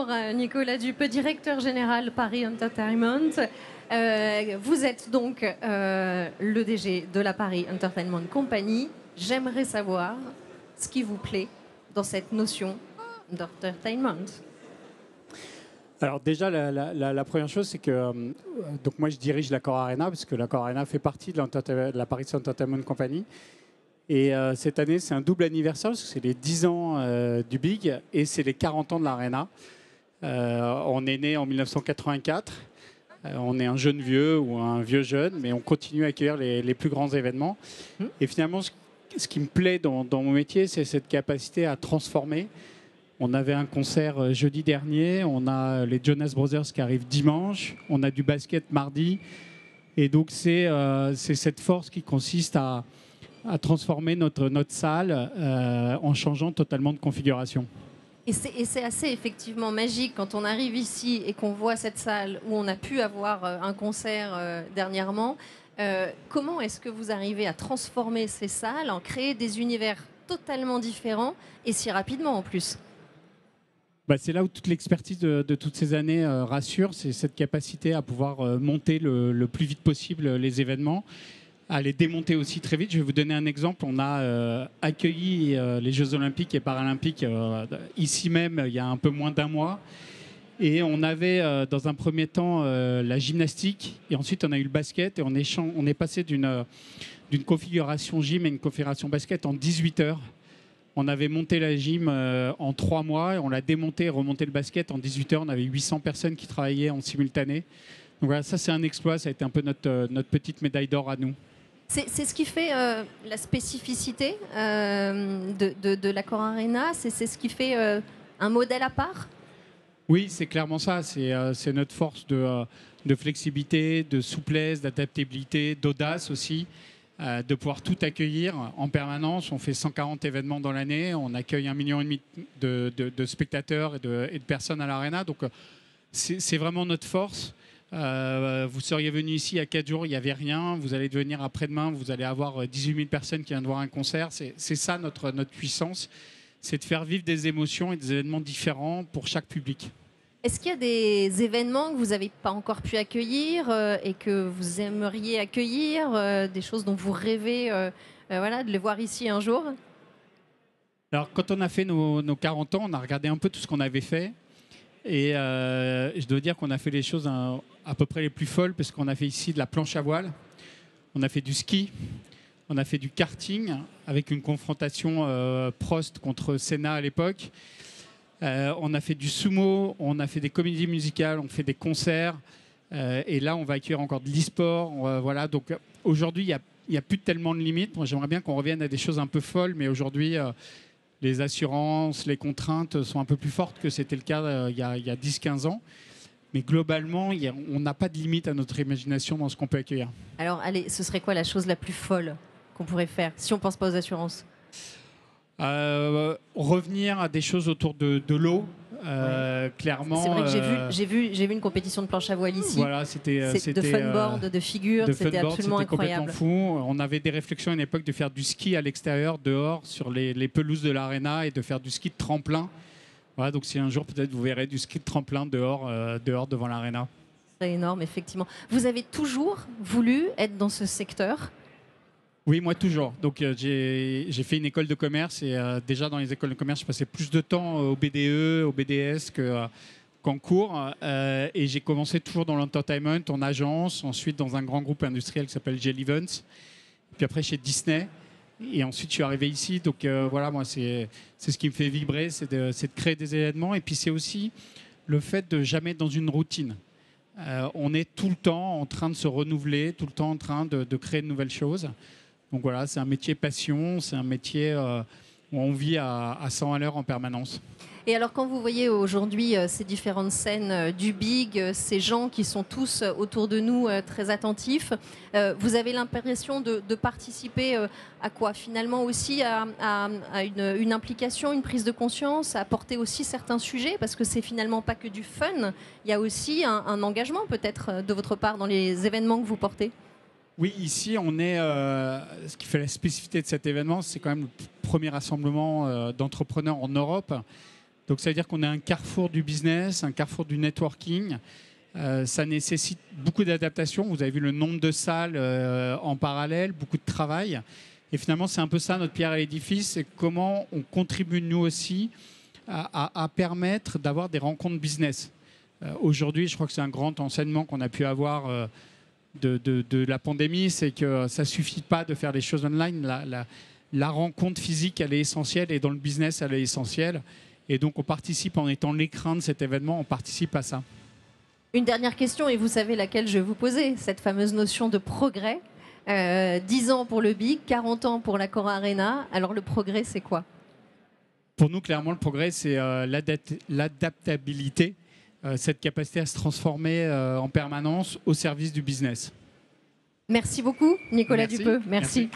Bonjour Nicolas Dupeux, directeur général Paris Entertainment. Vous êtes donc le DG de la Paris Entertainment Company. J'aimerais savoir ce qui vous plaît dans cette notion d'entertainment. Alors déjà, la première chose, c'est que donc moi, je dirige l'Accor Arena, parce que l'Accor Arena fait partie de la Paris Entertainment Company. Et cette année, c'est un double anniversaire, parce que c'est les 10 ans du Big et c'est les 40 ans de l'Arena. On est né en 1984. On est un jeune vieux ou un vieux jeune, mais on continue à accueillir les plus grands événements. Et finalement, ce qui me plaît dans mon métier, c'est cette capacité à transformer. On avait un concert jeudi dernier, on a les Jonas Brothers qui arrivent dimanche, on a du basket mardi. Et donc, c'est cette force qui consiste à transformer notre salle en changeant totalement de configuration. Et c'est assez effectivement magique quand on arrive ici et qu'on voit cette salle où on a pu avoir un concert dernièrement. Comment est-ce que vous arrivez à transformer ces salles, en créer des univers totalement différents et si rapidement en plus? C'est là où toute l'expertise de toutes ces années rassure, c'est cette capacité à pouvoir monter le plus vite possible les événements, à les démonter aussi très vite. Je vais vous donner un exemple. On a accueilli les Jeux Olympiques et Paralympiques ici même il y a un peu moins d'un mois. Et on avait dans un premier temps la gymnastique et ensuite on a eu le basket et on est passé d'une configuration gym à une configuration basket en 18 heures. On avait monté la gym en 3 mois, et on l'a démonté et remonté le basket en 18 heures. On avait 800 personnes qui travaillaient en simultané. Donc voilà, ça c'est un exploit, ça a été un peu notre petite médaille d'or à nous. C'est ce qui fait la spécificité de l'Accor Arena, c'est ce qui fait un modèle à part? Oui, c'est clairement ça, c'est notre force de flexibilité, de souplesse, d'adaptabilité, d'audace aussi. De pouvoir tout accueillir en permanence. On fait 140 événements dans l'année, on accueille 1,5 million de spectateurs et de personnes à l'Arena. Donc c'est vraiment notre force. Vous seriez venu ici il y a 4 jours, il n'y avait rien. Vous allez venir après-demain, vous allez avoir 18 000 personnes qui viennent voir un concert. C'est ça notre puissance, c'est de faire vivre des émotions et des événements différents pour chaque public. Est-ce qu'il y a des événements que vous n'avez pas encore pu accueillir et que vous aimeriez accueillir, des choses dont vous rêvez de les voir ici un jour? Alors, quand on a fait nos 40 ans, on a regardé un peu tout ce qu'on avait fait. Et je dois dire qu'on a fait les choses à peu près les plus folles, parce qu'on a fait ici de la planche à voile, on a fait du ski, on a fait du karting, avec une confrontation Prost contre Senna à l'époque. On a fait du sumo, on a fait des comédies musicales, on fait des concerts. Et là, on va accueillir encore de l'e-sport. Voilà. Donc aujourd'hui, il n'y a plus tellement de limites. Moi, j'aimerais bien qu'on revienne à des choses un peu folles, mais aujourd'hui, les assurances, les contraintes sont un peu plus fortes que c'était le cas il y a 10-15 ans. Mais globalement, on n'a pas de limite à notre imagination dans ce qu'on peut accueillir. Alors, allez, ce serait quoi la chose la plus folle qu'on pourrait faire si on ne pense pas aux assurances? Revenir à des choses autour de l'eau, clairement. C'est vrai que j'ai vu une compétition de planche à voile ici. Voilà, c'était de funboard, de figure, c'était absolument incroyable. Complètement fou. On avait des réflexions à une époque de faire du ski à l'extérieur, dehors, sur les pelouses de l'Arena, et de faire du ski de tremplin. Voilà, donc si un jour peut-être vous verrez du ski de tremplin dehors devant l'Arena. C'est énorme, effectivement. Vous avez toujours voulu être dans ce secteur? Oui, moi toujours. Donc j'ai fait une école de commerce et déjà dans les écoles de commerce, je passais plus de temps au BDE, au BDS qu'en cours. Et j'ai commencé toujours dans l'entertainment, en agence, ensuite dans un grand groupe industriel qui s'appelle GL Events, puis après chez Disney. Et ensuite, je suis arrivé ici. Donc voilà, moi, c'est ce qui me fait vibrer, c'est de créer des événements. Et puis c'est aussi le fait de jamais être dans une routine. On est tout le temps en train de se renouveler, tout le temps en train de créer de nouvelles choses. Donc voilà, c'est un métier passion, c'est un métier où on vit à 100 à l'heure en permanence. Et alors, quand vous voyez aujourd'hui ces différentes scènes du Big, ces gens qui sont tous autour de nous très attentifs, vous avez l'impression de participer à quoi? Finalement aussi à une implication, une prise de conscience, à porter aussi certains sujets, parce que c'est finalement pas que du fun, il y a aussi un engagement peut-être de votre part dans les événements que vous portez. Oui, ici, on est. Ce qui fait la spécificité de cet événement, c'est quand même le premier rassemblement d'entrepreneurs en Europe. Donc ça veut dire qu'on est un carrefour du business, un carrefour du networking. Ça nécessite beaucoup d'adaptation. Vous avez vu le nombre de salles en parallèle, beaucoup de travail. Et finalement, c'est un peu ça notre pierre à l'édifice, c'est comment on contribue nous aussi à permettre d'avoir des rencontres business. Aujourd'hui, je crois que c'est un grand enseignement qu'on a pu avoir de la pandémie, c'est que ça ne suffit pas de faire des choses online. La rencontre physique, elle est essentielle, et dans le business, elle est essentielle. Et donc, on participe, en étant l'écrin de cet événement, on participe à ça. Une dernière question, et vous savez laquelle je vais vous poser, cette fameuse notion de progrès. 10 ans pour le BIG, 40 ans pour l'Acora Arena. Alors, le progrès, c'est quoi? Pour nous, clairement, le progrès, c'est l'adaptabilité, cette capacité à se transformer en permanence au service du business. Merci beaucoup, Nicolas Merci. Dupeux. Merci.